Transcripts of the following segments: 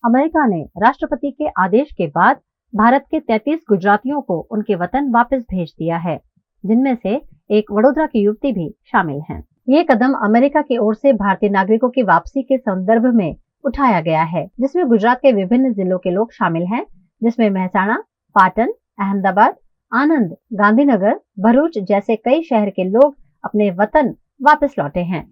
America ने राष्ट्रपति के आदेश के बाद भारत के 33 गुजरातियों को उनके वतन वापस भेज दिया है, जिनमें से एक वडोदरा की युवती भी शामिल हैं। ये कदम अमेरिका की ओर से भारतीय नागरिकों की वापसी के संदर्भ में उठाया गया है, जिसमें गुजरात के विभिन्न जिलों के लोग शामिल हैं, जिसमें मेहसाणा, पाटन, अहमदाबाद, आनंद, गांधीनगर, भरूच जैसे कई शहर के लोग अपने वतन वापस लौटे हैं।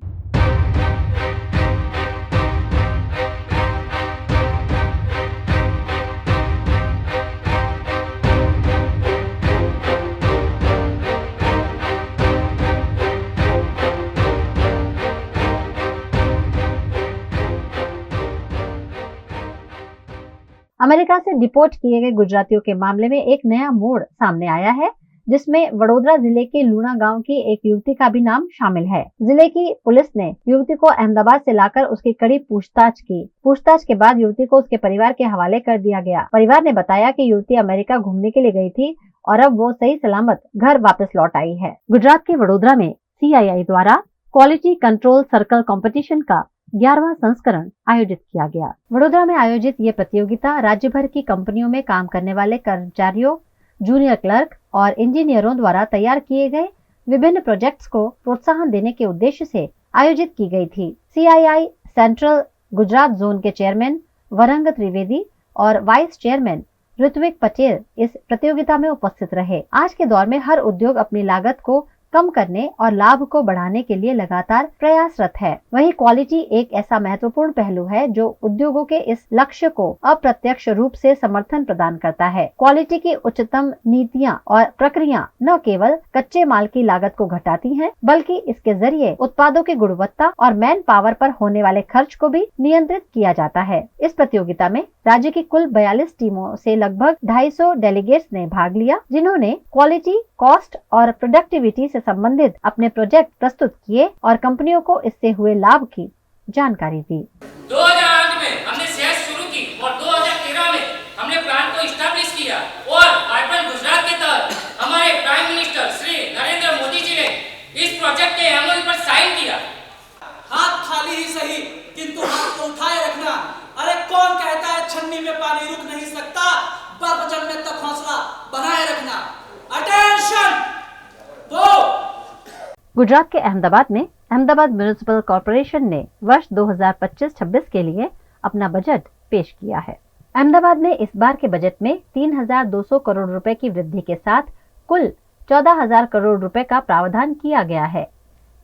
अमेरिका से डिपोर्ट किए गए गुजरातियों के मामले में एक नया मोड़ सामने आया है, जिसमें वडोदरा जिले के लूणा गांव की एक युवती का भी नाम शामिल है। जिले की पुलिस ने युवती को अहमदाबाद से लाकर उसकी कड़ी पूछताछ की। पूछताछ के बाद युवती को उसके परिवार के हवाले कर दिया गया। परिवार ने बताया कि युवती अमेरिका घूमने के लिए गई थी और अब वो सही सलामत घर वापस लौट आई है। गुजरात के वडोदरा में CII द्वारा क्वालिटी कंट्रोल सर्कल कंपटीशन का 11वां संस्करण आयोजित किया गया। वडोदरा में आयोजित ये प्रतियोगिता राज्य भर की कंपनियों में काम करने वाले कर्मचारियों, जूनियर क्लर्क और इंजीनियरों द्वारा तैयार किए गए विभिन्न प्रोजेक्ट्स को प्रोत्साहन देने के उद्देश्य से आयोजित की गई थी। CII सेंट्रल गुजरात जोन के चेयरमैन वरंग त्रिवेदी और वाइस चेयरमैन ऋत्विक पटेल इस प्रतियोगिता में उपस्थित रहे। आज के दौर में हर उद्योग अपनी लागत को कम करने और लाभ को बढ़ाने के लिए लगातार प्रयासरत है। वहीं क्वालिटी एक ऐसा महत्वपूर्ण पहलू है जो उद्योगों के इस लक्ष्य को अप्रत्यक्ष रूप से समर्थन प्रदान करता है। क्वालिटी की उच्चतम नीतियां और प्रक्रिया न केवल कच्चे माल की लागत को घटाती हैं, बल्कि इसके जरिए उत्पादों की गुणवत्ता और मैन पावर पर होने वाले खर्च को भी नियंत्रित किया जाता है। इस प्रतियोगिता में राज्य की कुल 42 टीमों से लगभग 250 डेलीगेट्स ने भाग लिया, जिन्होंने क्वालिटी, कॉस्ट और प्रोडक्टिविटी से संबंधित अपने प्रोजेक्ट प्रस्तुत किए और कंपनियों को इससे हुए लाभ की जानकारी दी। 2008 में हमने सेल्स शुरू की और 2013 में हमने प्लांट को इस्टेब्लिश किया और अर्बन गुजरात के तहत हमारे प्राइम मिनिस्टर श्री नरेंद्र मोदी जी ने इस प्रोजेक्ट के MOU पर साइन किया। हाथ खाली ही सही, किंतु हाथ को उठाए रखना। अरे कौन कहता है छन्नी में पानी रुक नहीं सकता, बर्फ जमने तक हौसला बनाए रखना। अटेंशन! गुजरात के अहमदाबाद में अहमदाबाद म्युनिसिपल कॉर्पोरेशन ने वर्ष 2025-26 के लिए अपना बजट पेश किया है। अहमदाबाद में इस बार के बजट में 3,200 करोड़ रुपए की वृद्धि के साथ कुल 14,000 करोड़ रुपए का प्रावधान किया गया है।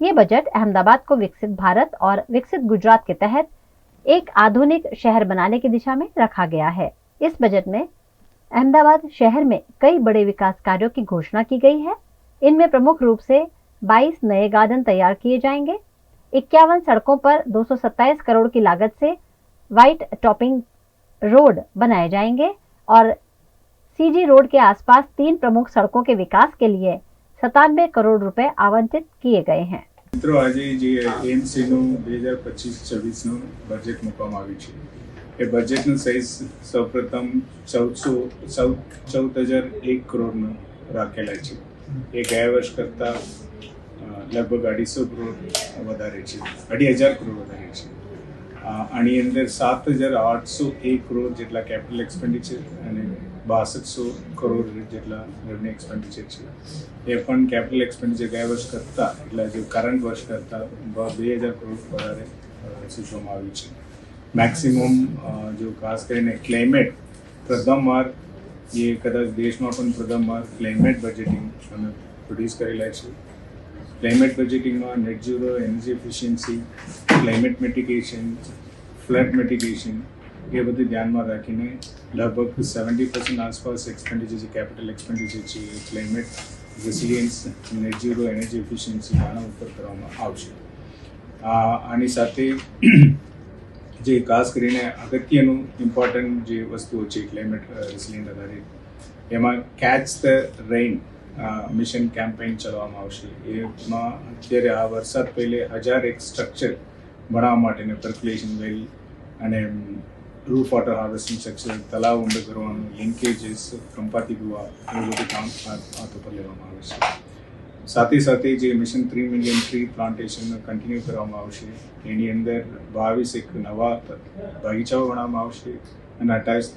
ये बजट अहमदाबाद को विकसित भारत और विकसित गुजरात के तहत एक आधुनिक शहर बनाने की दिशा में रखा गया है। इस बजट में अहमदाबाद शहर में कई बड़े विकास कार्यों की घोषणा की गई है। इनमें प्रमुख रूप से 22 नए गार्डन तैयार किए जाएंगे, 51 सड़कों पर 227 करोड़ की लागत से व्हाइट टॉपिंग रोड बनाए जाएंगे और CG रोड के आसपास 3 प्रमुख सड़कों के विकास के लिए 97 करोड़ रुपए आवंटित किए गए हैं। मित्रों, आज AMC 2025-26 बजेट મૂકવામાં આવ્યું છે। એ બજેટનું સાઇઝ સૌપ્રથમ 14,001 કરોડનું રાખેલા છે। એ ગયા વર્ષ કરતાં લગભગ 250 કરોડ વધારે છે, 2,500 કરોડ વધારે છે। આની અંદર 7,801 કરોડ જેટલા કેપિટલ એક્સપેન્ડિચર અને 6200 કરોડ જેટલા રેવન્યુ એક્સપેન્ડિચર છે। એ પણ કેપિટલ એક્સપેન્ડિચર ગયા વર્ષ કરતાં એટલે જે કરંટ વર્ષ કરતાં 2,000 કરોડ વધારે સૂચવવામાં આવ્યું છે। મેક્સિમમ જો ખાસ કરીને ક્લાઇમેટ પ્રથમવાર એ કદાચ દેશમાં પણ પ્રથમવાર ક્લાઇમેટ બજેટિંગ અમે પ્રોડ્યુસ કરેલા છે। ક્લાઇમેટ બજેટિંગમાં net zero energy efficiency, climate mitigation, flood mitigation એ બધું ધ્યાનમાં રાખીને લગભગ 70% આસપાસ એક્સપેન્ડિચર છે, કેપિટલ એક્સપેન્ડિચર છે climate resilience, net zero energy efficiency આના ઉપર કરવામાં આવશે। આની સાથે જે ખાસ કરીને અગત્યનું ઇમ્પોર્ટન્ટ જે વસ્તુઓ છે ક્લાઇમેટ રેસિલિયન્ટ આધારિત, એમાં catch the rain mission campaign ચલાવવામાં આવશે। એમાં અત્યારે આ વરસાદ પહેલે 1001 સ્ટ્રક્ચર બનાવવા માટેને પર્ક્યુલેશન વેલ અને રૂફ વોટર હાર્વેસ્ટિંગ સ્ટ્રક્ચર, તલાવ ઊંડો કરવાનું, લિંકેજીસ, કંપાતી ગુવા, એવું બધું કામ હાથ ઉપર લેવામાં આવે છે। સાથે જે mission 3 million tree plantation continue કરવામાં આવશે, એની અંદર 22 એક નવા બગીચાઓ બનાવવામાં આવશે અને 28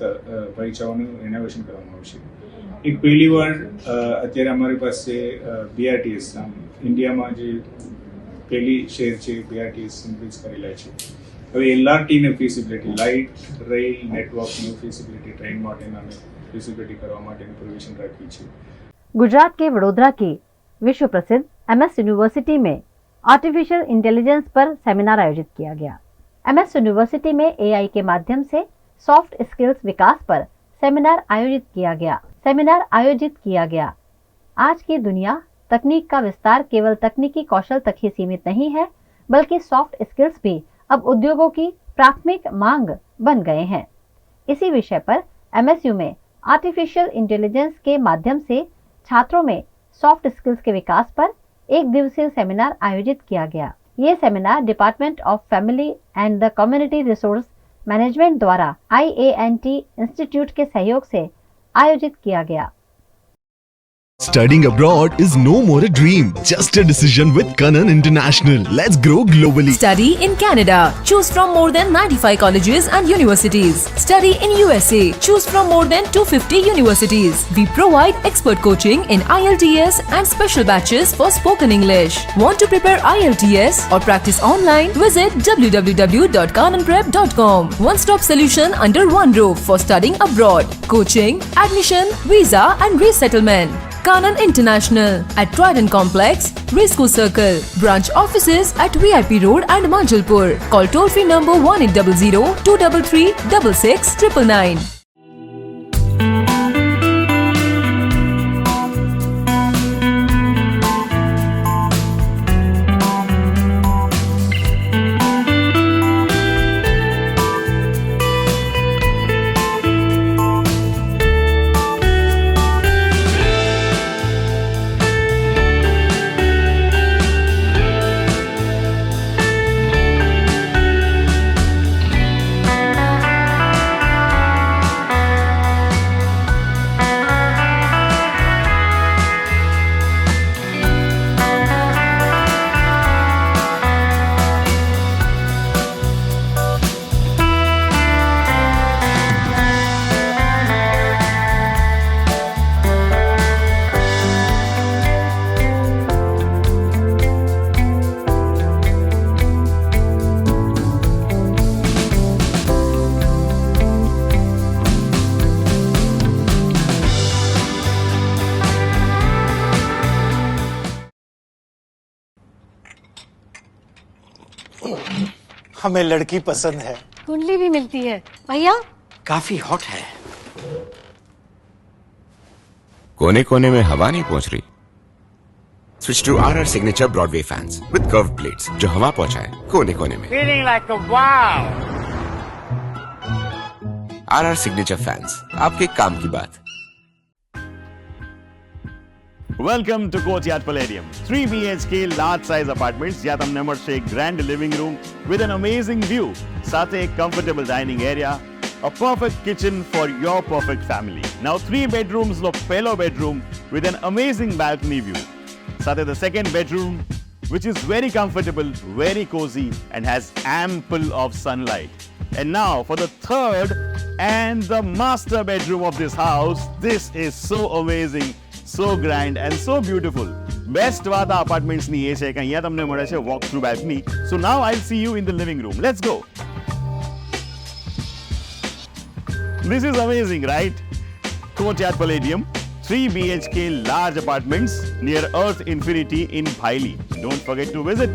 બગીચાઓનું રિનોવેશન કરવામાં આવશે. એક પહેલી વાર અત્યારે અમારી પાસે BRTS ઇન્ડિયામાં જે પહેલી શહેર છે BRTS ઇન્ક્રીઝ કરેલા છે. હવે LRTની ફેસિલિટી, લાઇટ રેલ નેટવર્કની ફેસિલિટી, ટ્રેન માટેના ફેसिलिटी करवा माटेनी प्रोविजन रखी है. गुजरात के वडोदरा की विश्व प्रसिद्ध MS यूनिवर्सिटी में आर्टिफिशियल इंटेलिजेंस पर सेमिनार आयोजित किया गया. MS यूनिवर्सिटी में AI के माध्यम से सॉफ्ट स्किल्स विकास पर सेमिनार आयोजित किया गया. आज की दुनिया तकनीक का विस्तार केवल तकनीकी कौशल तक ही सीमित नहीं है, बल्कि सॉफ्ट स्किल्स भी अब उद्योगों की प्राथमिक मांग बन गए हैं. इसी विषय पर MSU में आर्टिफिशियल इंटेलिजेंस के माध्यम से छात्रों में सॉफ्ट स्किल्स के विकास पर एक दिवसीय सेमिनार आयोजित किया गया. ये seminar department of family and the community resource management द्वारा IANT इंस्टीट्यूट के सहयोग से आयोजित किया गया. Studying abroad is no more a dream, just a decision with Kanan International. Let's grow globally. Study in Canada. Choose from more than 95 colleges and universities. Study in USA. Choose from more than 250 universities. We provide expert coaching in IELTS and special batches for spoken English. Want to prepare IELTS or practice online? Visit www.kananprep.com. One-stop solution under one roof for studying abroad. Coaching, admission, visa and resettlement. Kanan International at Trident Complex, Risco Circle. Branch offices at VIP Road and Manjalpur. Call toll-free number 1800-233-6699. हमें लड़की पसंद है. कुंडली भी मिलती है भैया. काफी हॉट है. कोने कोने में हवा नहीं पहुंच रही. Switch to RR signature Broadway fans with curved plates जो हवा पहुंचाए कोने कोने में. Feeling like a wow. RR signature fans, आपके काम की बात. Welcome to Courtyard Palladium. 3 BHK large size apartments જ્યાં તમને મળશે એક grand living room with an amazing view, સાથે એક comfortable dining area, a perfect kitchen for your perfect family. Now 3 bedrooms નો પહેલો bedroom with an amazing balcony view. સાથે the second bedroom which is very comfortable, very cozy and has ample of sunlight. And now for the third and the master bedroom of this house. This is so amazing, so grand and so beautiful. Best વાત આ apartments ની એ છે કે અહીંયા તમને મળે છે walk through balcony. So now I'll see you in the living room. Let's go. This is amazing, right? Courtyard Palladium, 3 BHK large apartments near Earth Infinity in Bhaili. Don't forget to visit.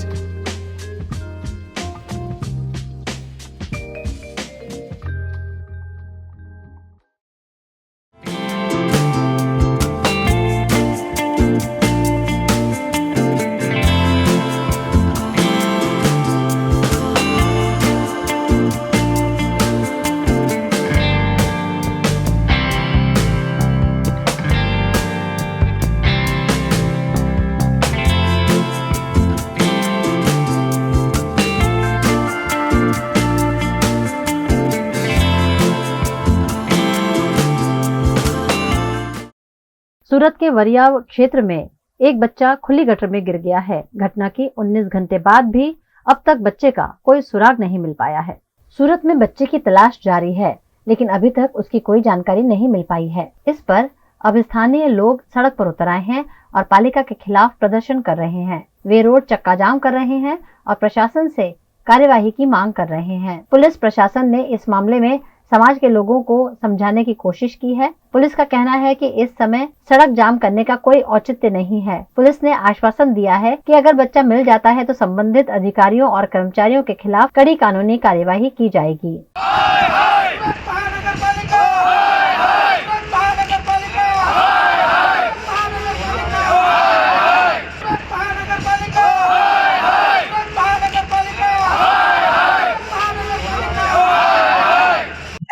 सूरत के वरियाव क्षेत्र में एक बच्चा खुली gutter में गिर गया है। घटना के 19 घंटे बाद भी अब तक बच्चे का कोई सुराग नहीं मिल पाया है। सूरत में बच्चे की तलाश जारी है, लेकिन अभी तक उसकी कोई जानकारी नहीं मिल पाई है। इस पर अब स्थानीय लोग सड़क पर उतर आए हैं और पालिका के खिलाफ प्रदर्शन कर रहे हैं। वे रोड चक्का जाम कर रहे हैं और प्रशासन से कार्यवाही की मांग कर रहे हैं। पुलिस प्रशासन ने इस मामले में समाज के लोगों को समझाने की कोशिश की है। पुलिस का कहना है कि इस समय सड़क जाम करने का कोई औचित्य नहीं है। पुलिस ने आश्वासन दिया है कि अगर बच्चा मिल जाता है तो संबंधित अधिकारियों और कर्मचारियों के खिलाफ कड़ी कानूनी कार्यवाही की जाएगी।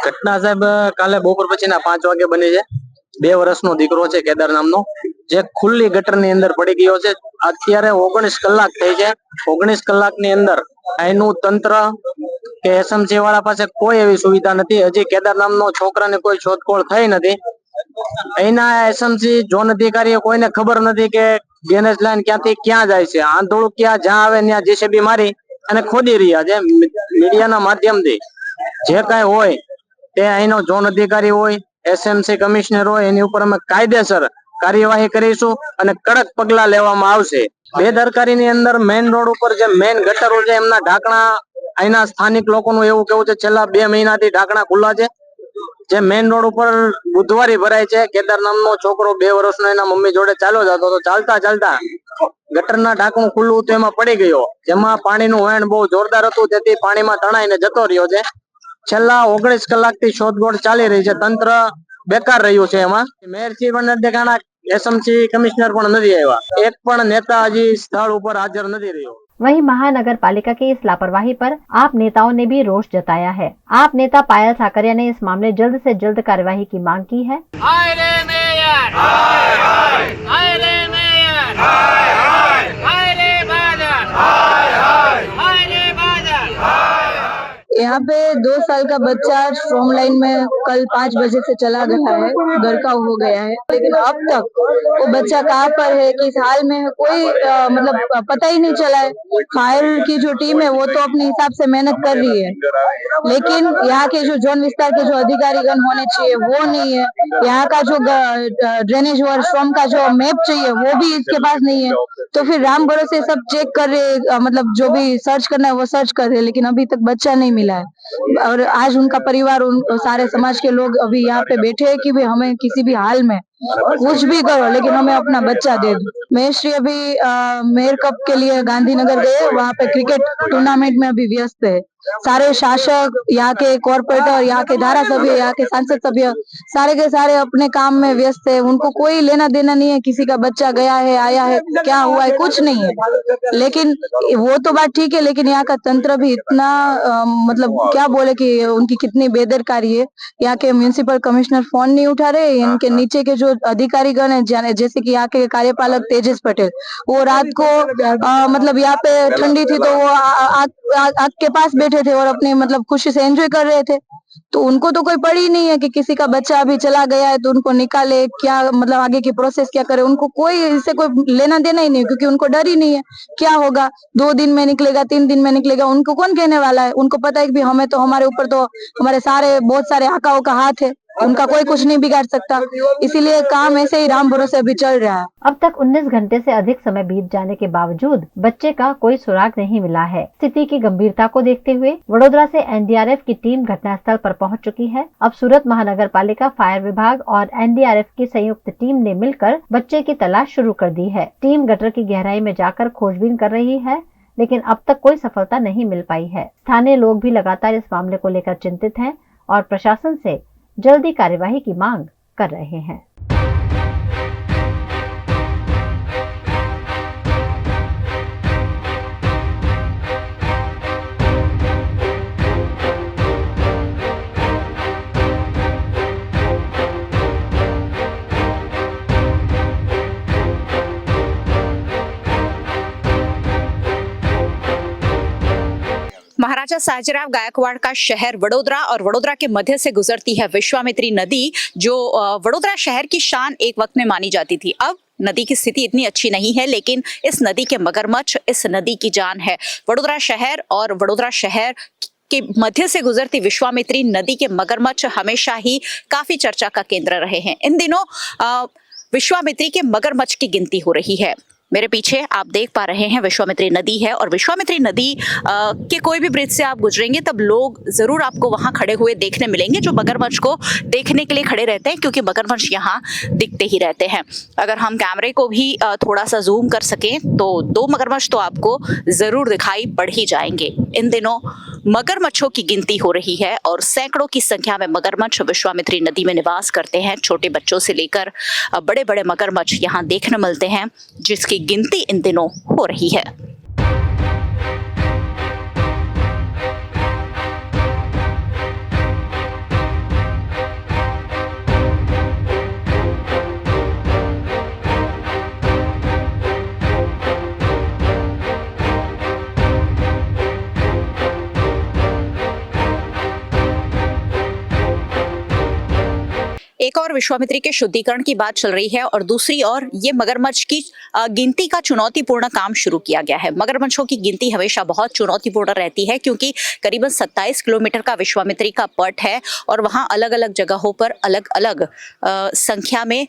घटना साहेब काले बपोर पछीना 5 वागे बनी है। 2 વર્ષનો દીકરો છે કેદાર નામનો, જે ખુલ્લી ગટરની અંદર પડી ગયો છે। અત્યારે 19 કલાક થઈ છે। 19 કલાકની અંદર અહીંનું તંત્ર કે એસએમસી વાળા પાસે કોઈ એવી સુવિધા નથી। હજી કેદાર નામનો છોકરાને કોઈ શોધખોળ થઈ નથી। અહીંના એસએમસી ઝોન અધિકારીઓ કોઈને ખબર નથી કે ગેનેજ લાઈન ક્યાંથી ક્યાં જાય છે। આંધળું ક્યાં જ્યાં આવે ત્યાં જેસીબી મારી અને ખોદી રહ્યા છે। મીડિયાના માધ્યમથી જે કાંઈ હોય તે અહીંનો ઝોન અધિકારી હોય, એસએમસી કમિશનર હોય, એની ઉપર અમે કાયદેસર કાર્યવાહી કરીશું અને કડક પગલા લેવામાં આવશે। બેદરકારીની અંદર મેઇન રોડ ઉપર જે મેઇન ગટરો છે એમના ઢાંકણા અહીંના સ્થાનિક લોકોનું એવું કેવું છે છેલ્લા 2 મહિનાથી ઢાંકણા ખુલ્લા છે। જે મેઇન રોડ ઉપર બુધવારી ભરાય છે। કેદાર નામનો છોકરો 2 વર્ષનો એના મમ્મી જોડે ચાલ્યો જતો તો ચાલતા ચાલતા ગટરના ઢાંકણું ખુલ્લું હતું એમાં પડી ગયો, જેમાં પાણીનું વહેણ બહુ જોરદાર હતું, તેથી પાણીમાં તણાઈને જતો રહ્યો છે। છેલ્લા 19 કલાકથી શોધખોળ ચાલી રહી છે। તંત્ર બેકાર રહ્યું છે। એમાં મેયરશ્રી પણ નથી દેખાણા, एसएमसी कमिश्नर पण नहीं आया। एक पण नेता हजी स्थल पर हाजिर नहीं रह्यो। वहीं महानगर पालिका की इस लापरवाही पर आप नेताओं ने भी रोष जताया है। आप नेता पायल साकरिया ने इस मामले जल्द से जल्द कार्यवाही की मांग की है। यहाँ पे 2 साल का बच्चा स्ट्रॉन्ग लाइन में कल 5 बजे से चला गया है, गरकाव हो गया है, लेकिन अब तक वो बच्चा कहाँ पर है, किस हाल में है, कोई मतलब पता ही नहीं चला है। फायर की जो टीम है वो तो अपने हिसाब से मेहनत कर रही है, लेकिन यहाँ के जो जोन विस्तार के जो अधिकारीगण होने चाहिए वो नहीं है। यहाँ का जो ड्रेनेज और श्रम का जो मैप चाहिए वो भी इसके पास नहीं है। तो फिर राम भरोसे सब चेक कर रहे, मतलब जो भी सर्च करना है वो सर्च कर रहे, लेकिन अभी तक बच्चा नहीं मिला है। और आज उनका परिवार, सारे समाज के लोग अभी यहाँ पे बैठे हैं कि भाई हमें किसी भी हाल में कुछ भी करो लेकिन हमें अपना बच्चा दे दो। महेश्री अभी मेयर कप के लिए गांधीनगर गए, वहाँ पे क्रिकेट टूर्नामेंट में अभी व्यस्त है। सारे शासक, यहाँ के कॉर्पोरेटर, यहाँ के धारा सभ्य, यहाँ के सांसद सभ्य सारे के सारे अपने काम में व्यस्त है। उनको कोई लेना देना नहीं है किसी का बच्चा गया है, आया है, क्या हुआ है, कुछ नहीं है। लेकिन वो तो बात ठीक है, लेकिन यहाँ का तंत्र भी इतना मतलब क्या बोले कि उनकी कितनी बेदरकारी है। यहाँ के म्यूनिसिपल कमिश्नर फोन नहीं उठा रहे, इनके नीचे के जो अधिकारीगण है, जैसे कि यहाँ के कार्यपालक तेजस पटेल, वो रात को मतलब यहाँ पे ठंडी थी तो वो आग के पास बैठे थे और अपने मतलब खुशी से एंजॉय कर रहे थे। तो उनको तो कोई पड़ी नहीं है कि किसी का बच्चा अभी चला गया है तो उनको निकाले, क्या मतलब आगे की प्रोसेस क्या करे, उनको कोई इससे कोई लेना देना ही नहीं, क्योंकि उनको डर ही नहीं है क्या होगा, 2 दिन में निकलेगा, 3 दिन में निकलेगा, उनको कौन कहने वाला है। उनको पता है कि हमें तो हमारे ऊपर तो हमारे सारे बहुत सारे आकाओं का हाथ है, उनका कोई कुछ नहीं बिगाड़ सकता। इसीलिए काम ऐसे ही राम भरोसे अभी चल रहा है। अब तक 19 घंटे से अधिक समय बीत जाने के बावजूद बच्चे का कोई सुराग नहीं मिला है। स्थिति की गंभीरता को देखते हुए वडोदरा से एनडीआरएफ की टीम घटनास्थल पर पहुंच चुकी है। अब सूरत महानगर पालिका, फायर विभाग और एनडीआरएफ की संयुक्त टीम ने मिलकर बच्चे की तलाश शुरू कर दी है। टीम गटर की गहराई में जाकर खोजबीन कर रही है, लेकिन अब तक कोई सफलता नहीं मिल पाई है। स्थानीय लोग भी लगातार इस मामले को लेकर चिंतित हैं और प्रशासन से जल्दी कार्यवाही की मांग कर रहे हैं। महाराजा साहजराव गायकवाड़ का शहर वडोदरा और वडोदरा के मध्य से गुजरती है विश्वामित्री नदी, जो वडोदरा शहर की शान एक वक्त में मानी जाती थी। अब नदी की स्थिति इतनी अच्छी नहीं है, लेकिन इस नदी के मगरमच्छ इस नदी की जान है। वडोदरा शहर और वडोदरा शहर के मध्य से गुजरती विश्वामित्री नदी के मगरमच्छ हमेशा ही काफी चर्चा का केंद्र रहे हैं। इन दिनों विश्वामित्री के मगरमच्छ की गिनती हो रही है। मेरे पीछे आप देख पा रहे हैं विश्वामित्री नदी है, और विश्वामित्री नदी के कोई भी ब्रिज से आप गुजरेंगे तब लोग जरूर आपको वहां खड़े हुए देखने मिलेंगे, जो मगरमच्छ को देखने के लिए खड़े रहते हैं, क्योंकि मगरमच्छ यहाँ दिखते ही रहते हैं। अगर हम कैमरे को भी थोड़ा सा जूम कर सकें तो 2 मगरमच्छ तो आपको जरूर दिखाई पड़ ही जाएंगे। इन दिनों मगरमच्छों की गिनती हो रही है और सैकड़ों की संख्या में मगरमच्छ विश्वामित्री नदी में निवास करते हैं। छोटे बच्चों से लेकर बड़े बड़े मगरमच्छ यहाँ देखने मिलते हैं, जिसकी गिनती इन दिनों हो रही है। एक और विश्वामित्री के शुद्धिकरण की बात चल रही है और दूसरी ओर ये मगरमच्छ की गिनती का चुनौतीपूर्ण काम शुरू किया गया है। मगरमच्छों की गिनती हमेशा बहुत चुनौतीपूर्ण रहती है, क्योंकि करीबन 27 किलोमीटर का विश्वामित्री का पट है और वहाँ अलग अलग जगहों पर अलग अलग संख्या में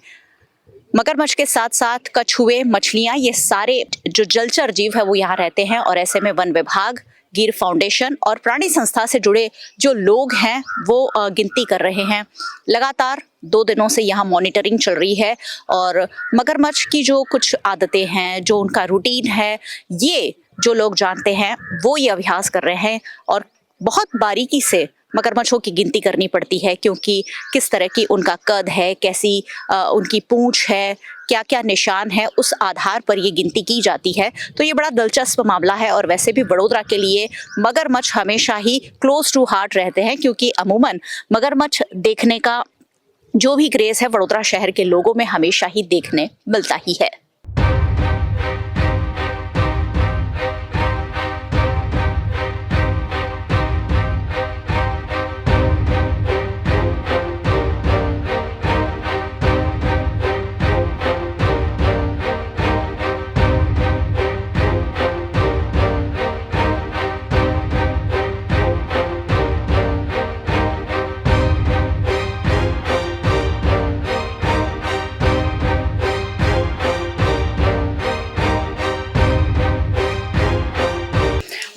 मगरमच्छ के साथ साथ कछुए, मछलियां, ये सारे जो जलचर जीव है वो यहाँ रहते हैं। और ऐसे में वन विभाग, गिर फाउंडेशन और प्राणी संस्था से जुड़े जो लोग हैं वो गिनती कर रहे हैं। लगातार 2 दिनों से यहाँ मॉनिटरिंग चल रही है और मगरमच्छ की जो कुछ आदतें हैं, जो उनका रूटीन है, ये जो लोग जानते हैं वो ये अभ्यास कर रहे हैं। और बहुत बारीकी से मगरमच्छों की गिनती करनी पड़ती है, क्योंकि किस तरह की उनका कद है, कैसी उनकी पूंछ है, क्या क्या निशान है, उस आधार पर ये गिनती की जाती है। तो ये बड़ा दिलचस्प मामला है। और वैसे भी वडोदरा के लिए मगरमच्छ हमेशा ही क्लोज टू हार्ट रहते हैं, क्योंकि अमूमन मगरमच्छ देखने का जो भी क्रेज है वडोदरा शहर के लोगों में हमेशा ही देखने मिलता ही है।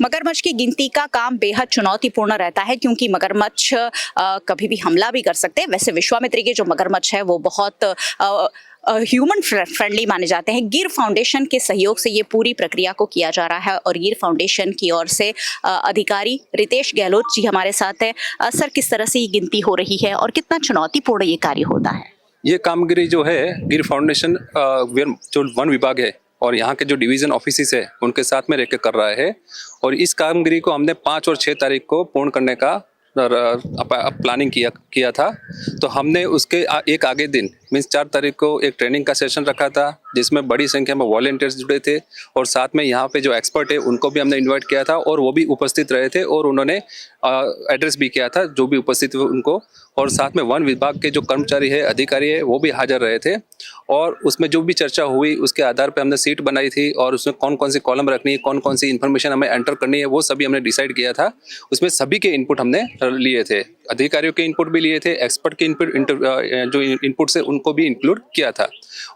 मगरमच्छ की गिनती का काम बेहद चुनौतीपूर्ण रहता है, क्योंकि मगरमच्छ कभी भी हमला भी कर सकते हैं। वैसे विश्वामित्री के जो मगरमच्छ है वो बहुत ह्यूमन फ्रेंडली माने जाते हैं। गिर फाउंडेशन के सहयोग से ये पूरी प्रक्रिया को किया जा रहा है और गिर फाउंडेशन की ओर से अधिकारी रितेश गहलोत जी हमारे साथ है। सर, किस तरह से ये गिनती हो रही है और कितना चुनौतीपूर्ण ये कार्य होता है? ये कामगिरी जो है गिर फाउंडेशन जो वन विभाग है और यहाँ के जो डिवीजन ऑफिस है उनके साथ में रहकर कर रहा है। और इस कामगिरी को हमने 5 और 6 तारीख को पूर्ण करने का प्लानिंग किया था। तो हमने उसके एक आगे दिन मीन्स 4 तारीख को एक ट्रेनिंग का सेशन रखा था, जिसमें बड़ी संख्या में वॉलंटियर्स जुड़े थे और साथ में यहाँ पे जो एक्सपर्ट है उनको भी हमने इनवाइट किया था और वो भी उपस्थित रहे थे और उन्होंने एड्रेस भी किया था जो भी उपस्थित हुए उनको। और साथ में वन विभाग के जो कर्मचारी है, अधिकारी है, वो भी हाजिर रहे थे। और उसमें जो भी चर्चा हुई उसके आधार पर हमने सीट बनाई थी और उसमें कौन कौन सी कॉलम रखनी है, कौन कौन सी इन्फॉर्मेशन हमें एंटर करनी है, वो सभी हमने डिसाइड किया था। उसमें सभी के इनपुट हमने लिए थे, अधिकारियों के इनपुट भी लिए थे, एक्सपर्ट के जो इनपुट से उनको भी इंक्लूड किया था।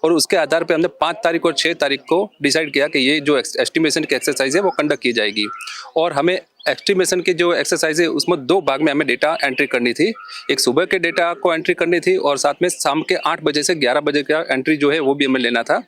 और उसके आधार पर हमने 5 तारीख और 6 तारीख को डिसाइड किया कि ये जो एस्टिमेशन की एक्सरसाइज है वो कंडक्ट की जाएगी। और हमें एस्टिमेशन की जो एक्सरसाइज है उसमें 2 भाग में हमें डेटा एंट्री करनी थी। एक सुबह के डेटा को एंट्री करनी थी और साथ में शाम के 8 बजे से 11 बजे का एंट्री जो है वो भी हमें लेना था।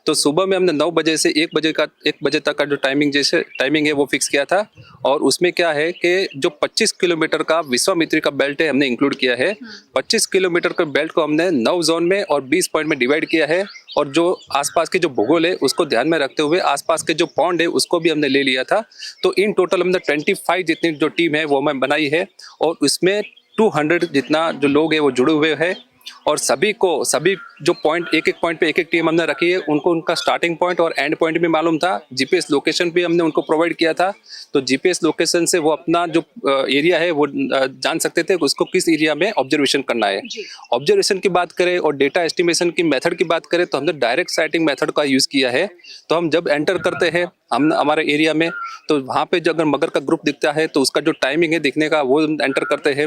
तो सुबह में हमने 9 बजे से 1 बजे तक का जो टाइमिंग है वो फिक्स किया था। और उसमें क्या है कि जो 25 किलोमीटर का विश्वामित्री का बेल्ट है हमने इंक्लूड किया है। 25 किलोमीटर के बेल्ट को हमने 9 जोन में और 20 पॉइंट में डिवाइड किया है। और जो आसपास के जो भूगोल है उसको ध्यान में रखते हुए आसपास के जो पॉन्ड है उसको भी हमने ले लिया था। तो इन टोटल हमने 25 जितनी जो टीम है वो हमें बनाई है और उसमें 200 जितना जो लोग हैं वो जुड़े हुए हैं। और सभी जो पॉइंट एक पॉइंट पे एक टीम हमने रखी है, उनको उनका स्टार्टिंग पॉइंट और एंड पॉइंट भी मालूम था। जीपीएस लोकेशन भी हमने उनको प्रोवाइड किया था, तो जीपीएस लोकेशन से वो अपना जो एरिया है वो जान सकते थे उसको किस एरिया में ऑब्जर्वेशन करना है। ऑब्जर्वेशन की बात करें और डेटा एस्टिमेशन की मेथड की बात करें तो हमने डायरेक्ट साइटिंग मेथड का यूज़ किया है। तो हम जब एंटर करते हैं हम हमारे एरिया में, तो वहाँ पे जो अगर मगर का ग्रुप दिखता है तो उसका जो टाइमिंग है दिखने का वो एंटर करते हैं,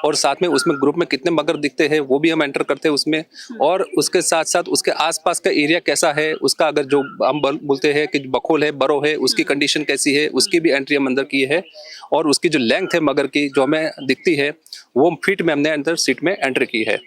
और साथ में उसमें ग्रुप में कितने मगर दिखते हैं वो भी हम एंटर करते हैं उसमें, और उसके साथ साथ उसके आसपास का एरिया कैसा है, उसका अगर जो हम बोलते हैं कि बखोल है, बरो है, उसकी कंडीशन कैसी है, उसकी भी एंट्री हम अंदर की है, और उसकी जो लेंथ है मगर की जो हमें दिखती है वो फीट में हमने अंदर सीट में एंट्री की है।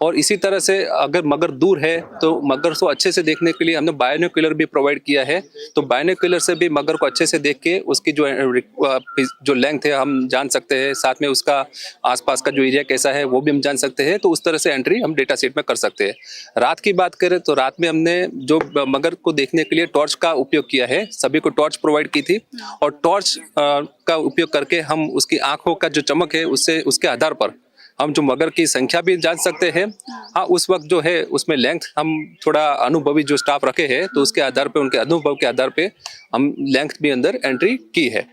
और इसी तरह से अगर मगर दूर है तो मगर को अच्छे से देखने के लिए हमने बायोनोक्यूलर भी प्रोवाइड किया है। तो बायोनोक्यूलर से भी मगर को अच्छे से देख के उसकी जो लेंथ है हम जान सकते हैं, साथ में उसका आसपास का जो एरिया कैसा है वो भी हम जान सकते हैं। तो उस तरह से एंट्री हम डेटा सीट में कर सकते हैं। रात की बात करें तो रात में हमने जो मगर को देखने के लिए टॉर्च का उपयोग किया है, सभी को टॉर्च प्रोवाइड की थी, और टॉर्च का उपयोग करके हम उसकी आंखों का जो चमक है उससे उसके आधार पर हम जो मगर की संख्या भी जान सकते हैं। हाँ, उस वक्त जो है उसमें लेंथ हम थोड़ा अनुभवी जो स्टाफ रखे हैं तो उसके आधार पे, उनके अनुभव के आधार पे हम लेंथ भी अंदर एंट्री की है।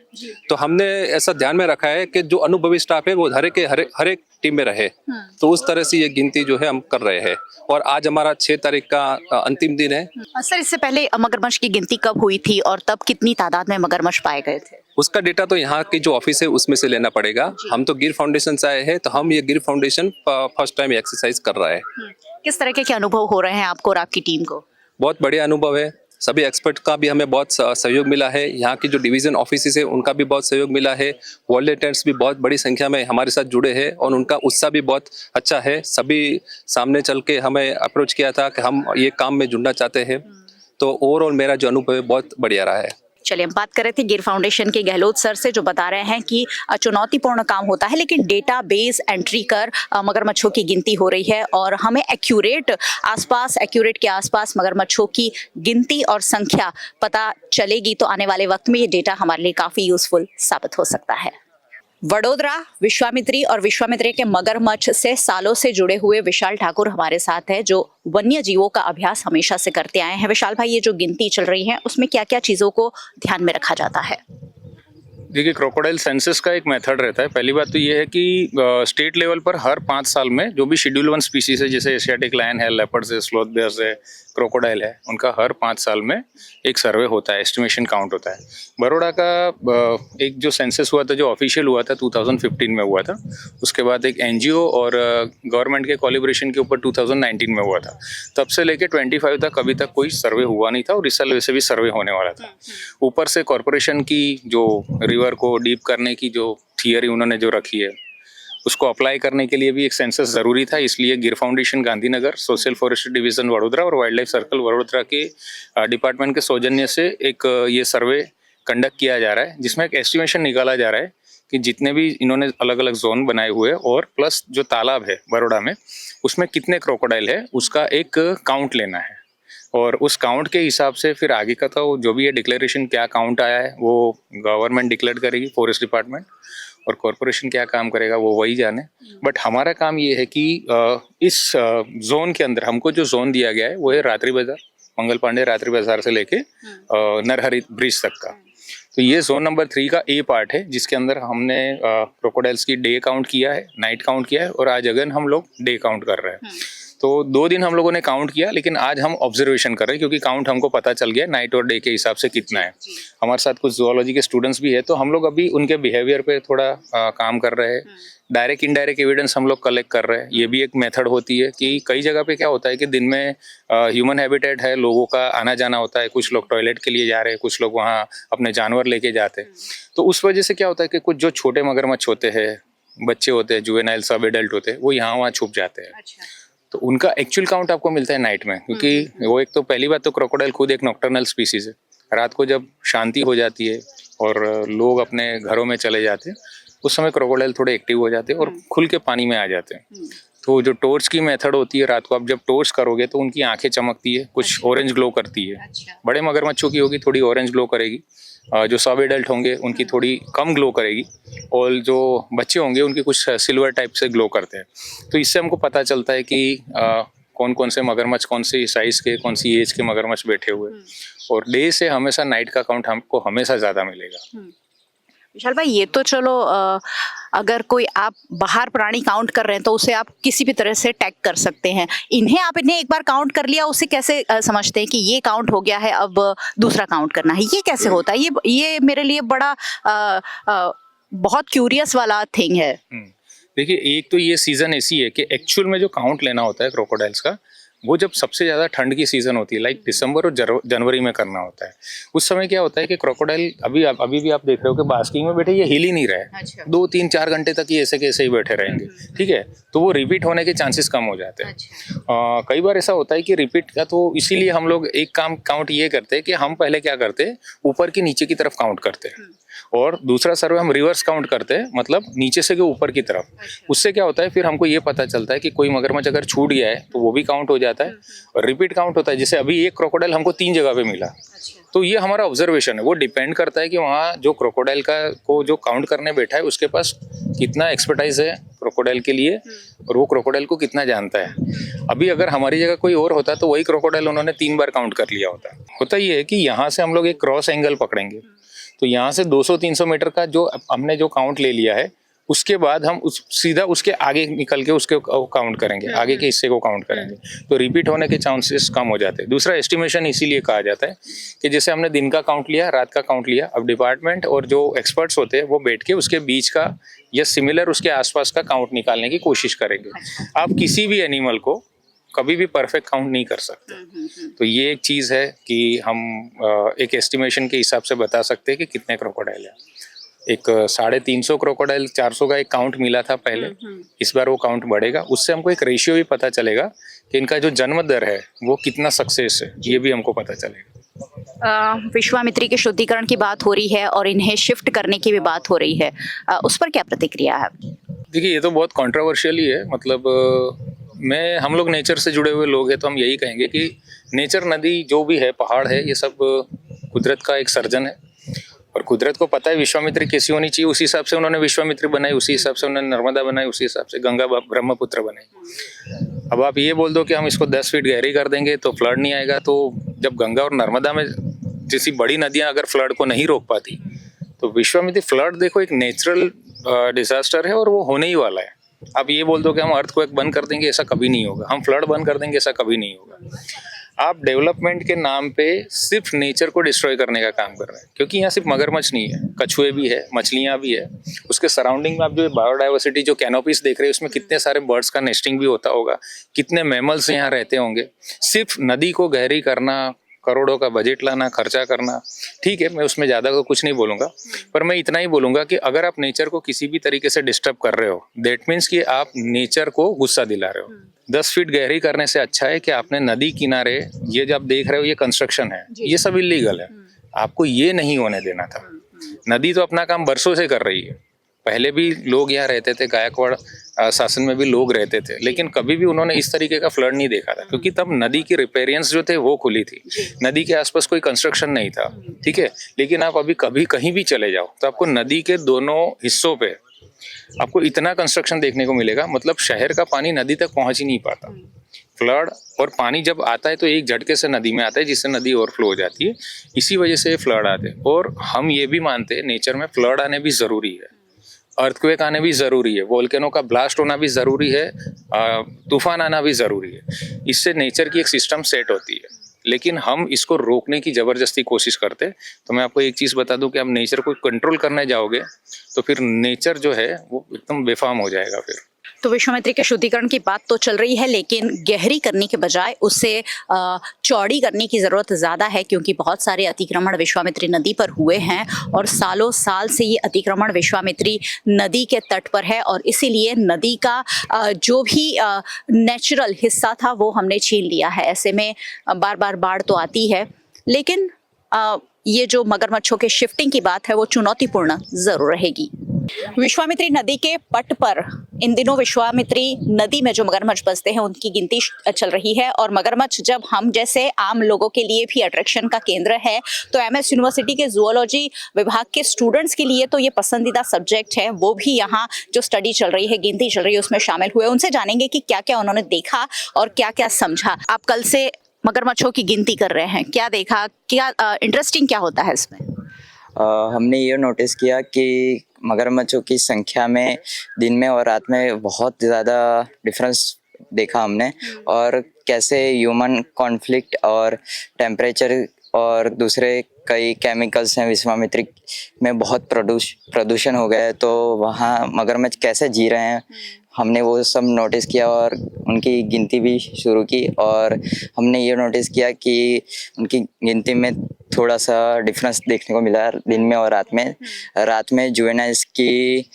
तो हमने ऐसा ध्यान में रखा है कि जो अनुभवी स्टाफ है वो हर एक टीम में रहे। तो उस तरह से ये गिनती जो है हम कर रहे हैं, और आज हमारा 6 तारीख का अंतिम दिन है। सर, इससे पहले मगरमच्छ की गिनती कब हुई थी और तब कितनी तादाद में मगरमच्छ पाए गए थे? उसका डेटा तो यहाँ की जो ऑफिस है उसमें से लेना पड़ेगा। हम तो गिर फाउंडेशन से आए हैं, तो हम ये गिर फाउंडेशन फर्स्ट टाइम एक्सरसाइज कर रहा है। किस तरह के अनुभव हो रहे हैं आपको और आपकी टीम को? बहुत बढ़िया अनुभव है। सभी एक्सपर्ट का भी हमें बहुत सहयोग मिला है। यहाँ की जो डिवीजन ऑफिस है उनका भी बहुत सहयोग मिला है। वॉलंटियर्स भी बहुत बड़ी संख्या में हमारे साथ जुड़े हैं और उनका उत्साह भी बहुत अच्छा है। सभी सामने चल के हमें अप्रोच किया था कि हम ये काम में जुड़ना चाहते हैं। तो ओवरऑल मेरा जो अनुभव है बहुत बढ़िया रहा है। चलिए, हम बात कर रहे थे गिर फाउंडेशन के गहलोत सर से, जो बता रहे हैं कि चुनौतीपूर्ण काम होता है लेकिन डेटा बेस एंट्री कर मगरमच्छों की गिनती हो रही है, और हमें एक्यूरेट के आसपास मगरमच्छों की गिनती और संख्या पता चलेगी तो आने वाले वक्त में ये डेटा हमारे लिए काफी यूजफुल साबित हो सकता है। वडोदरा विश्वामित्री और विश्वामित्री के मगरमच्छ से सालों से जुड़े हुए विशाल ठाकुर हमारे साथ है, जो वन्य जीवों का अभ्यास हमेशा से करते आए हैं। विशाल भाई, ये जो गिनती चल रही है उसमें क्या क्या चीजों को ध्यान में रखा जाता है? देखिए, क्रोकोडाइल सेंसस का एक मेथड रहता है। पहली बात तो ये है कि स्टेट लेवल पर हर 5 साल में जो भी शेड्यूल 1 स्पीसीज है, जैसे एशियाटिक लायन है, लेपर्ड्स है, स्लोथ बेयर्स है, क्रोकोडाइल है, उनका हर 5 साल में एक सर्वे होता है, एस्टिमेशन काउंट होता है। बड़ौदा का एक जो सेंसस हुआ था, जो ऑफिशियल हुआ था 2015 में हुआ था। उसके बाद एक एनजीओ और गवर्नमेंट के कोलैबोरेशन के ऊपर 2019 में हुआ था। तब से लेके 25 तक अभी तक कोई सर्वे हुआ नहीं था, और इस साल वैसे भी सर्वे होने वाला था। ऊपर से कॉरपोरेशन की जो रिवर को डीप करने की जो थियरी उन्होंने जो रखी है, उसको अप्लाई करने के लिए भी एक सेंसस ज़रूरी था। इसलिए गिर foundation Gandhinagar, social forestry division Vadodara और वाइल्ड लाइफ सर्कल वडोदरा के डिपार्टमेंट के सौजन्य से एक ये सर्वे कंडक्ट किया जा रहा है, जिसमें एक एस्टिमेशन निकाला जा रहा है कि जितने भी इन्होंने अलग अलग जोन बनाए हुए और प्लस जो तालाब है बड़ौदा में, उसमें कितने क्रोकोडाइल है उसका एक काउंट लेना है। और उस काउंट के हिसाब से फिर आगे का तो जो भी ये डिक्लेरेशन क्या काउंट आया है वो गवर्नमेंट डिक्लेयर करेगी, फॉरेस्ट डिपार्टमेंट, और कॉरपोरेशन क्या काम करेगा वो वही जाने। बट हमारा काम ये है कि इस जोन के अंदर हमको जो जोन दिया गया है वो है रात्रि बाजार, मंगल पांडे रात्रि बाजार से लेके नरहरी ब्रिज तक का। तो ये जोन नंबर 3 का ए पार्ट है, जिसके अंदर हमने क्रोकोडाइल्स की डे काउंट किया है, नाइट काउंट किया है, और आज अगेन हम लोग डे काउंट कर रहे हैं। तो 2 दिन हम लोगों ने काउंट किया, लेकिन आज हम ऑब्जर्वेशन कर रहे हैं, क्योंकि काउंट हमको पता चल गया नाइट और डे के हिसाब से कितना है। हमारे साथ कुछ जूलॉजी के स्टूडेंट्स भी है, तो हम लोग अभी उनके बिहेवियर पे थोड़ा काम कर रहे हैं। डायरेक्ट इनडायरेक्ट एविडेंस हम लोग कलेक्ट कर रहे हैं। ये भी एक मेथड होती है कि कई जगह पे क्या होता है कि दिन में ह्यूमन हैबिटेट है, लोगों का आना जाना होता है, कुछ लोग टॉयलेट के लिए जा रहे हैं, कुछ लोग वहाँ अपने जानवर लेके जाते हैं। तो उस वजह से क्या होता है कि कुछ जो छोटे मगरमच्छ होते हैं, बच्चे होते हैं, जुवेनाइल सब एडल्ट होते हैं, वो यहाँ वहाँ छुप जाते हैं। तो उनका एक्चुअल काउंट आपको मिलता है नाइट में, क्योंकि वो एक तो पहली बात तो क्रोकोडाइल खुद एक नॉक्टर्नल स्पीसीज है। रात को जब शांति हो जाती है और लोग अपने घरों में चले जाते हैं, उस समय क्रोकोडाइल थोड़े एक्टिव हो जाते हैं और खुल के पानी में आ जाते हैं। तो जो टॉर्च की मेथड होती है, रात को आप जब टॉर्च करोगे तो उनकी आंखें चमकती है, कुछ ऑरेंज ग्लो करती है। बड़े मगरमच्छों की होगी थोड़ी ऑरेंज ग्लो करेगी, जो सब एडल्ट होंगे उनकी थोड़ी कम ग्लो करेगी और जो बच्चे होंगे उनकी कुछ सिल्वर टाइप से ग्लो करते हैं। तो इससे हमको पता चलता है कि कौन कौन से मगरमच्छ कौन सी साइज के कौन सी एज के मगरमच्छ बैठे हुए, और डे से हमेशा नाइट का काउंट हमको हमेशा ज़्यादा मिलेगा। विशाल भाई, ये तो चलो अगर कोई आप बाहर प्राणी काउंट कर रहे हैं तो उसे आप किसी भी तरह से टैग कर सकते हैं। इन्हें एक बार काउंट कर लिया, उसे कैसे समझते हैं कि ये काउंट हो गया है, अब दूसरा काउंट करना है? ये कैसे होता है? ये मेरे लिए बड़ा बहुत क्यूरियस वाला थिंग है। देखिए, एक तो ये सीजन ऐसी है कि एक्चुअल में जो काउंट लेना होता है क्रोकोडाइल्स का, वो जब सबसे ज़्यादा ठंड की सीज़न होती है, लाइक दिसंबर और जनवरी में करना होता है। उस समय क्या होता है कि क्रोकोडाइल अभी भी आप देख रहे हो कि बास्किंग में बैठे, ये हिल ही नहीं रहे। अच्छा। 2, 3, 4 घंटे तक ये ऐसे के ऐसे ही बैठे रहेंगे। ठीक है, तो वो रिपीट होने के चांसेस कम हो जाते हैं। अच्छा। कई बार ऐसा होता है कि रिपीट का, तो इसीलिए हम लोग एक काउंट ये करते हैं कि हम पहले क्या करते हैं, ऊपर की नीचे की तरफ काउंट करते हैं, और दूसरा सर्वे हम रिवर्स काउंट करते हैं, मतलब नीचे से के ऊपर की तरफ। उससे क्या होता है, फिर हमको ये पता चलता है कि कोई मगरमच्छ अगर छूट गया है तो वो भी काउंट हो जाता है, और रिपीट काउंट होता है। जैसे अभी एक क्रोकोडाइल हमको 3 जगह पे मिला। तो ये हमारा ऑब्जर्वेशन है, वो डिपेंड करता है कि वहाँ जो क्रोकोडाइल को जो काउंट करने बैठा है उसके पास कितना एक्सपर्टाइज है क्रोकोडाइल के लिए, और वो क्रोकोडाइल को कितना जानता है। अभी अगर हमारी जगह कोई और होता तो वही क्रोकोडाइल उन्होंने 3 बार काउंट कर लिया होता ये है कि यहाँ से हम लोग एक क्रॉस एंगल पकड़ेंगे, तो यहाँ से 200-300 मीटर का जो हमने जो काउंट ले लिया है, उसके बाद हम सीधा उसके आगे निकल के उसके काउंट करेंगे, आगे के हिस्से को काउंट करेंगे, तो रिपीट होने के चांसेस कम हो जाते हैं। दूसरा, एस्टिमेशन इसीलिए कहा जाता है कि जैसे हमने दिन का काउंट लिया, रात का काउंट लिया, अब डिपार्टमेंट और जो एक्सपर्ट्स होते हैं वो बैठ के उसके बीच का या सिमिलर उसके आसपास का काउंट निकालने की कोशिश करेंगे। आप किसी भी एनिमल को कभी भी परफेक्ट काउंट नहीं कर सकते। तो ये एक चीज़ है कि हम एक एस्टिमेशन के हिसाब से बता सकते हैं कि कितने क्रोकोडाइल है। एक 350 क्रोकोडाइल 400 का एक काउंट मिला था पहले, इस बार वो काउंट बढ़ेगा। उससे हमको एक रेशियो भी पता चलेगा कि इनका जो जन्म दर है वो कितना सक्सेस है, ये भी हमको पता चलेगा। विश्वामित्री के शुद्धिकरण की बात हो रही है और इन्हें शिफ्ट करने की भी बात हो रही है, उस पर क्या प्रतिक्रिया है? देखिए, ये तो बहुत कंट्रोवर्शियल ही है। मतलब हम लोग नेचर से जुड़े हुए लोग हैं, तो हम यही कहेंगे कि नेचर, नदी जो भी है, पहाड़ है, ये सब कुदरत का एक सर्जन है, और कुदरत को पता है विश्वामित्री कैसी होनी चाहिए। उसी हिसाब से उन्होंने विश्वामित्री बनाई, उसी हिसाब से उन्होंने नर्मदा बनाई, उसी हिसाब से गंगा ब्रह्मपुत्र बनाई। अब आप ये बोल दो कि हम इसको 10 फीट गहरी कर देंगे तो फ्लड नहीं आएगा, तो जब गंगा और नर्मदा में जैसी बड़ी नदियाँ अगर फ्लड को नहीं रोक पाती, तो विश्वामित्री फ्लड देखो एक नेचुरल डिजास्टर है और वो होने ही वाला है। आप ये बोल दो कि हम अर्थक्वेक बंद कर देंगे, ऐसा कभी नहीं होगा। हम फ्लड बंद कर देंगे, ऐसा कभी नहीं होगा। आप डेवलपमेंट के नाम पे सिर्फ नेचर को डिस्ट्रॉय करने का काम कर रहे हैं, क्योंकि यहाँ सिर्फ मगरमच्छ नहीं है, कछुए भी है, मछलियाँ भी है। उसके सराउंडिंग में आप जो बायोडाइवर्सिटी जो कैनोपीज देख रहे हैं, उसमें कितने सारे बर्ड्स का नेस्टिंग भी होता होगा, कितने मैमल्स यहाँ रहते होंगे। सिर्फ नदी को गहरी करना, करोड़ों का बजट लाना, खर्चा करना, ठीक है, मैं उसमें ज़्यादा तो कुछ नहीं बोलूँगा, पर मैं इतना ही बोलूँगा कि अगर आप नेचर को किसी भी तरीके से डिस्टर्ब कर रहे हो, दैट मीन्स कि आप नेचर को गुस्सा दिला रहे हो। 10 फीट गहरी करने से अच्छा है कि आपने नदी किनारे, ये जो आप देख रहे हो ये कंस्ट्रक्शन है, ये सब इलीगल है, आपको ये नहीं होने देना था। नदी तो अपना काम बरसों से कर रही है, पहले भी लोग यहाँ रहते थे, गायकवाड़ शासन में भी लोग रहते थे, लेकिन कभी भी उन्होंने इस तरीके का फ्लड नहीं देखा था, क्योंकि तब नदी की रिपेयरेंस जो थे वो खुली थी, नदी के आसपास कोई कंस्ट्रक्शन नहीं था, ठीक है। लेकिन आप अभी कभी कहीं भी चले जाओ तो आपको नदी के दोनों हिस्सों पे आपको इतना कंस्ट्रक्शन देखने को मिलेगा, मतलब शहर का पानी नदी तक पहुंच ही नहीं पाता। फ्लड और पानी जब आता है तो एक झटके से नदी में आता है, जिससे नदी ओवरफ्लो हो जाती है, इसी वजह से फ्लड आते हैं। और हम ये भी मानते हैं नेचर में फ्लड आने भी ज़रूरी है, अर्थक्वेक आने भी ज़रूरी है, वोल्केनो का ब्लास्ट होना भी ज़रूरी है, तूफान आना भी ज़रूरी है। इससे नेचर की एक सिस्टम सेट होती है, लेकिन हम इसको रोकने की ज़बरदस्ती कोशिश करते। तो मैं आपको एक चीज़ बता दूं कि आप नेचर को कंट्रोल करने जाओगे तो फिर नेचर जो है वो एकदम बेफाम हो जाएगा फिर। तो विश्वामित्री के शुद्धिकरण की बात तो चल रही है, लेकिन गहरी करने के बजाय उसे चौड़ी करने की ज़रूरत ज़्यादा है, क्योंकि बहुत सारे अतिक्रमण विश्वामित्री नदी पर हुए हैं और सालों साल से ये अतिक्रमण विश्वामित्री नदी के तट पर है, और इसीलिए नदी का जो भी नेचुरल हिस्सा था वो हमने छीन लिया है। ऐसे में बार बार बाढ़ तो आती है, लेकिन ये जो मगरमच्छों के शिफ्टिंग की बात है वो चुनौतीपूर्ण ज़रूर रहेगी। विश्वामित्री नदी के पट पर इन दिनों विश्वामित्री नदी में जो मगरमच्छ बसते हैं उनकी गिनती चल रही है। और मगरमच्छ जब हम जैसे आम लोगों के लिए भी अट्रैक्शन का केंद्र है, तो एमएस यूनिवर्सिटी के जूलॉजी विभाग के स्टूडेंट्स के लिए तो ये पसंदीदा सब्जेक्ट है। वो भी यहाँ जो स्टडी चल रही है, गिनती चल रही है, उसमें शामिल हुए। उनसे जानेंगे कि क्या क्या उन्होंने देखा और क्या क्या समझा। आप कल से मगरमच्छों की गिनती कर रहे हैं, क्या देखा, क्या इंटरेस्टिंग क्या होता है इसमें? हमने ये नोटिस किया कि मगरमच्छों की संख्या में दिन में और रात में बहुत ज़्यादा डिफरेंस देखा हमने, और कैसे ह्यूमन कॉन्फ्लिक्ट और टेम्परेचर और दूसरे कई केमिकल्स हैं विश्वामित्री में बहुत प्रदूषण हो गया है, तो वहाँ मगरमच्छ कैसे जी रहे हैं हमने वो सब नोटिस किया और उनकी गिनती भी शुरू की। और हमने ये नोटिस किया कि उनकी गिनती में थोड़ा सा डिफरेंस देखने को मिला दिन में और रात में। रात में जुवेनाइल्स की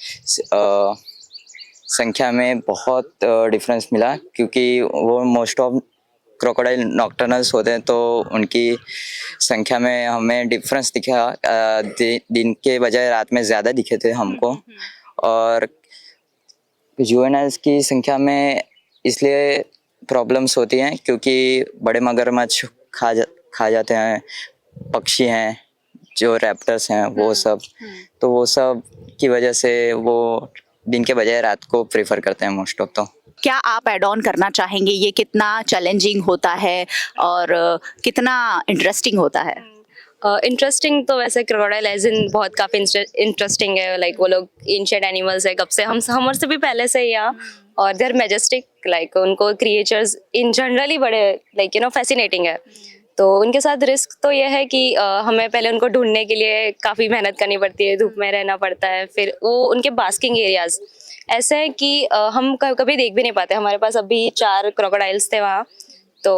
संख्या में बहुत डिफरेंस मिला, क्योंकि वो मोस्ट ऑफ क्रोकोडाइल नॉक्टर्नल्स होते हैं, तो उनकी संख्या में हमें डिफरेंस दिखा। दिन के बजाय रात में ज़्यादा दिखे थे हमको। और जुवेनाइल्स की संख्या में इसलिए प्रॉब्लम्स होती हैं क्योंकि बड़े मगरमच्छ खा जाते हैं, पक्षी हैं जो रैप्टर्स हैं वो सब, तो वो सब की वजह से वो दिन के बजाय रात को प्रेफर करते हैं मोस्ट ऑफ। तो क्या आप ऐड ऑन करना चाहेंगे, ये कितना चैलेंजिंग होता है और कितना इंटरेस्टिंग होता है? इंटरेस्टिंग तो वैसे क्रोकोडाइल एज इन बहुत काफ़ी इंटरेस्टिंग है। लाइक वो लोग एंशिएंट एनिमल्स है, कब से हमर से भी पहले से ही यहाँ, और दे आर मैजेस्टिक। लाइक उनको क्रिएचर्स इन जनरली बड़े लाइक फैसिनेटिंग है। तो उनके साथ रिस्क तो ये है कि हमें पहले उनको ढूंढने के लिए काफ़ी मेहनत करनी पड़ती है, धूप में रहना पड़ता है। फिर वो उनके बास्किंग एरियाज ऐसे हैं कि हम कभी देख भी नहीं पाते। हमारे पास अभी 4 क्रोकोडाइल्स थे वहाँ, तो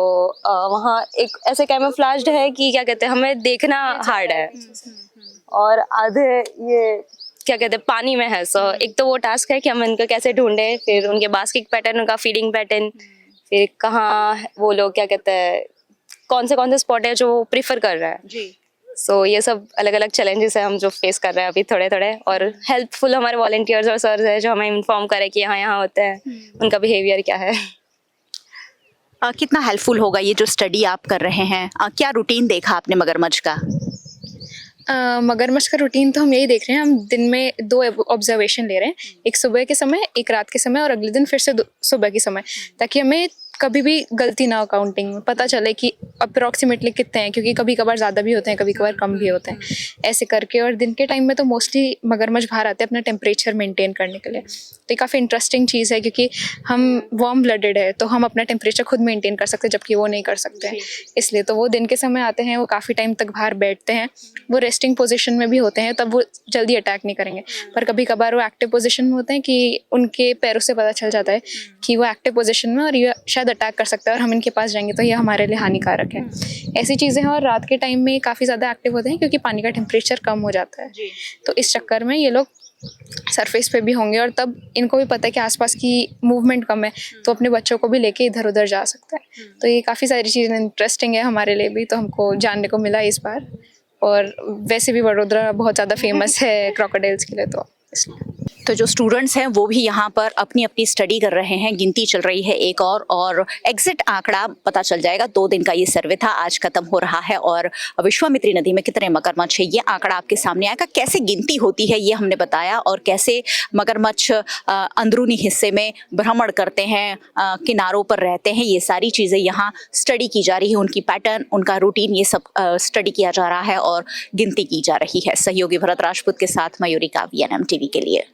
वहाँ एक ऐसे कैमोफ्लेज्ड है कि क्या कहते हैं, हमें देखना हार्ड है। और आधे ये क्या कहते हैं पानी में है। सो एक तो वो टास्क है कि हम इनको कैसे ढूंढें, फिर उनके बास्किंग पैटर्न, उनका फीडिंग पैटर्न, फिर कहाँ वो लोग क्या कहते हैं कौन से स्पॉट है जो वो प्रीफर कर रहा है जी। सो ये सब अलग अलग चैलेंजेस है हम जो फेस कर रहे हैं अभी थोड़े थोड़े। और हेल्पफुल हमारे वॉलंटियर्स और सर्स है जो हमें इन्फॉर्म करें कि यहाँ होते हैं, उनका बिहेवियर क्या है। कितना हेल्पफुल होगा ये जो स्टडी आप कर रहे हैं? क्या रूटीन देखा आपने मगरमच्छ का? मगरमच्छ का रूटीन तो हम यही देख रहे हैं, हम दिन में 2 ऑब्जर्वेशन ले रहे हैं, एक सुबह के समय, एक रात के समय, और अगले दिन फिर से सुबह के समय, ताकि हमें कभी भी गलती ना हो काउंटिंग में, पता चले कि अप्रॉक्सीमेटली कितने हैं, क्योंकि कभी कभार ज़्यादा भी होते हैं, कभी कभार कम भी होते हैं, ऐसे करके। और दिन के टाइम में तो मोस्टली मगरमच्छ बाहर आते हैं अपना टेम्परेचर मेंटेन करने के लिए। तो ये काफ़ी इंटरेस्टिंग चीज़ है, क्योंकि हम वार्म ब्लडेड है, तो हम अपना टेम्परेचर खुद मेंटेन कर सकते हैं, जबकि वो नहीं कर सकते हैं। इसलिए तो वो दिन के समय आते हैं, वो काफ़ी टाइम तक बाहर बैठते हैं, वो रेस्टिंग पोजिशन में भी होते हैं, तब वो जल्दी अटैक नहीं करेंगे। पर कभी कभार वो एक्टिव पोजिशन में होते हैं कि उनके पैरों से पता चल जाता है कि वो एक्टिव पोजिशन में और ये शायद अटैक कर सकता है, और हम इनके पास जाएंगे तो ये हमारे लिए हानिकारक है। ऐसी चीज़ें हैं। और रात के टाइम में काफ़ी ज़्यादा एक्टिव होते हैं, क्योंकि पानी का टेम्परेचर कम हो जाता है, तो इस चक्कर में ये लोग सरफेस पे भी होंगे, और तब इनको भी पता है कि आसपास की मूवमेंट कम है, तो अपने बच्चों को भी लेके इधर उधर जा सकता है। तो ये काफ़ी सारी चीज़ें इंटरेस्टिंग है हमारे लिए भी, तो हमको जानने को मिला इस बार। और वैसे भी वडोदरा बहुत ज़्यादा फेमस है क्रोकोडाइल्स के लिए, तो इसलिए। तो जो स्टूडेंट्स हैं वो भी यहाँ पर अपनी अपनी स्टडी कर रहे हैं, गिनती चल रही है एक और एग्जिट आंकड़ा पता चल जाएगा। 2 दिन का ये सर्वे था, आज खत्म हो रहा है। और विश्वामित्री नदी में कितने मगरमच्छ है ये आंकड़ा आपके सामने आएगा। कैसे गिनती होती है ये हमने बताया, और कैसे मगरमच्छ अंदरूनी हिस्से में भ्रमण करते हैं, किनारों पर रहते हैं, ये सारी चीज़ें यहाँ स्टडी की जा रही है। उनकी पैटर्न, उनका रूटीन, ये सब स्टडी किया जा रहा है और गिनती की जा रही है। सहयोगी भरत राजपूत के साथ मयूरी काव्य, NM TV के लिए।